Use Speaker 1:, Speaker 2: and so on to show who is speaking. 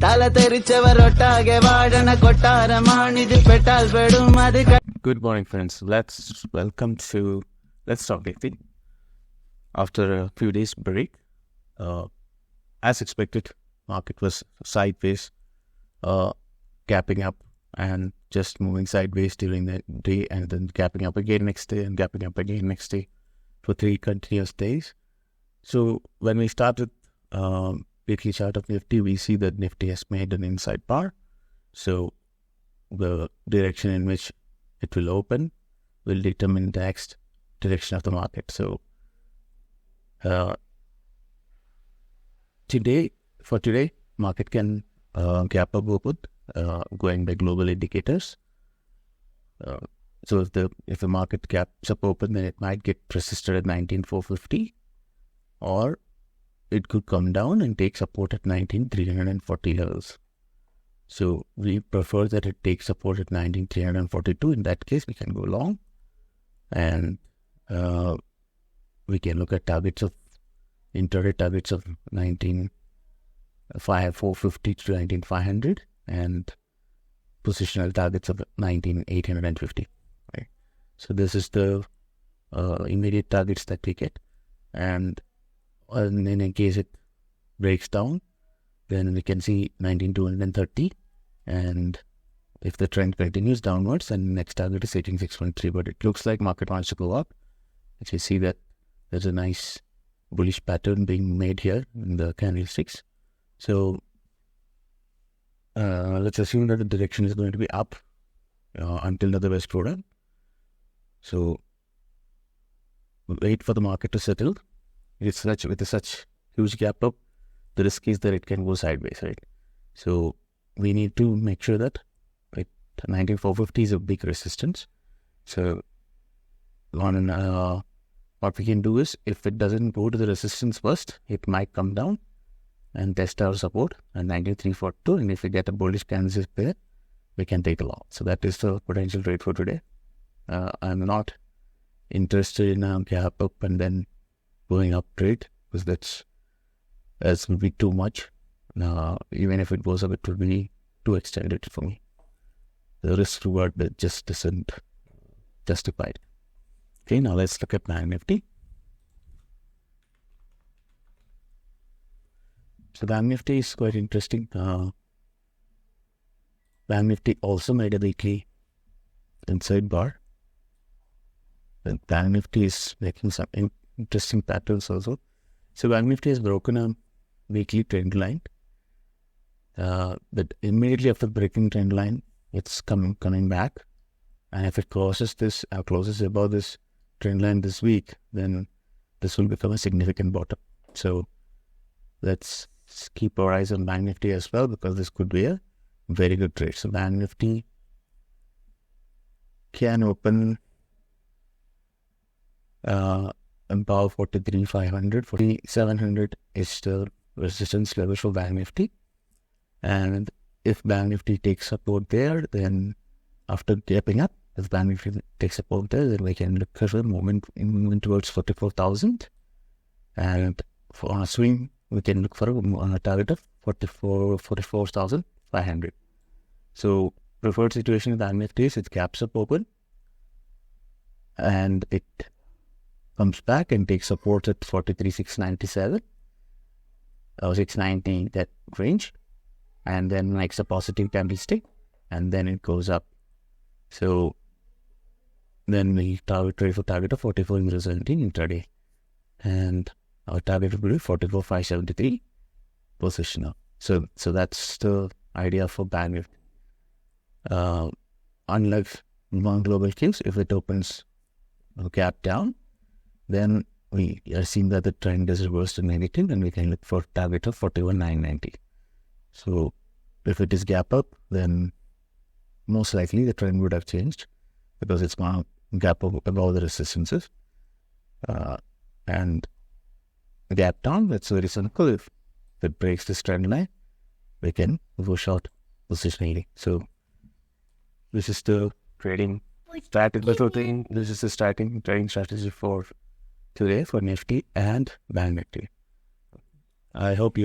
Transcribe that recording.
Speaker 1: ತಲೆ ತೆರಿಚವರೊಟ್ಟಾಗೆ ವಾಡನ ಕೊಟ್ಟಾರ ಮಾಡಿದು ಪೆಟ್ಟಾಲ್ ಬೇಡು ಮದಿ.
Speaker 2: Good morning, friends. Let's talk NIFTY. After a few days break, as expected, market was sideways, gapping up and just moving sideways during the day, and then gapping up again next day and gapping up again next day for 3 continuous days. So when we started weekly chart of NIFTY, we see that NIFTY has made an inside bar. So the direction in which it will open will determine the next direction of the market. So today, market can gap up open, going by global indicators. So if the market gaps up open, then it might get resisted at 19,450, or it could come down and take support at 19,340 levels. So we prefer that it takes support at 19,342. In that case, we can go long, and we can look at targets of intraday targets of 19,450 to 19,500, and positional targets of 19,850. Right. So this is the immediate targets that we get, and in case it breaks down, then we can see 19,230, and if the trend continues downwards, then next target is 18,613. But it looks like market wants to go up. As you see that there's a nice bullish pattern being made here in the candlesticks. So let's assume that the direction is going to be up until the best product. So wait for the market to settle. With such huge gap up, the risk is that it can go sideways, right? So we need to make sure that 19,450 is a big resistance. So what we can do is, if it doesn't go to the resistance first, it might come down and test our support at 19,342, and if we get a bullish candle there, we can take a long. So that is the potential trade for today. I'm not interested in a gap up and then going up trade, because that will be too much. Even if it goes up, it will be too extended for me. The risk reward just isn't justified. Okay, now let's look at BANKNIFTY. So BANKNIFTY is quite interesting. BANKNIFTY also made a weekly inside bar. And BANKNIFTY is making some interesting patterns also. So BANKNIFTY has broken a weekly trend line, but immediately after breaking trend line, it's coming back, and if it closes above this trend line this week, then this will become a significant bottom. So let's keep our eyes on BANKNIFTY as well, because this could be a very good trade. So BANKNIFTY can open above 43,500. 4,700 is the resistance level for BANKNIFTY, and if BANKNIFTY takes support there, then after gapping up, if BANKNIFTY takes support there, then we can look for a movement towards 44,000, and on a swing, we can look for a target of 44,500. So preferred situation with BANKNIFTY is it gaps up open, and it comes back and takes support at 43,697 or 690, that range, and then makes a positive candlestick, and then it goes up. So then we trade for target of 44,017 intraday, and our target will be 44,573 positional. So that's the idea for BANKNIFTY. Unlike non-global cues, if it opens a gap down, then we are seeing that the trend is reversed to negative, and we can look for target of 41,990. So if it is gap up, then most likely the trend would have changed, because it's going to gap up above the resistances. And gap down, that's very simple. If it breaks this trend line, we can go short positionally. So this is the trading strategy. This is the trading strategy for today for NIFTY and BANKNIFTY. I hope you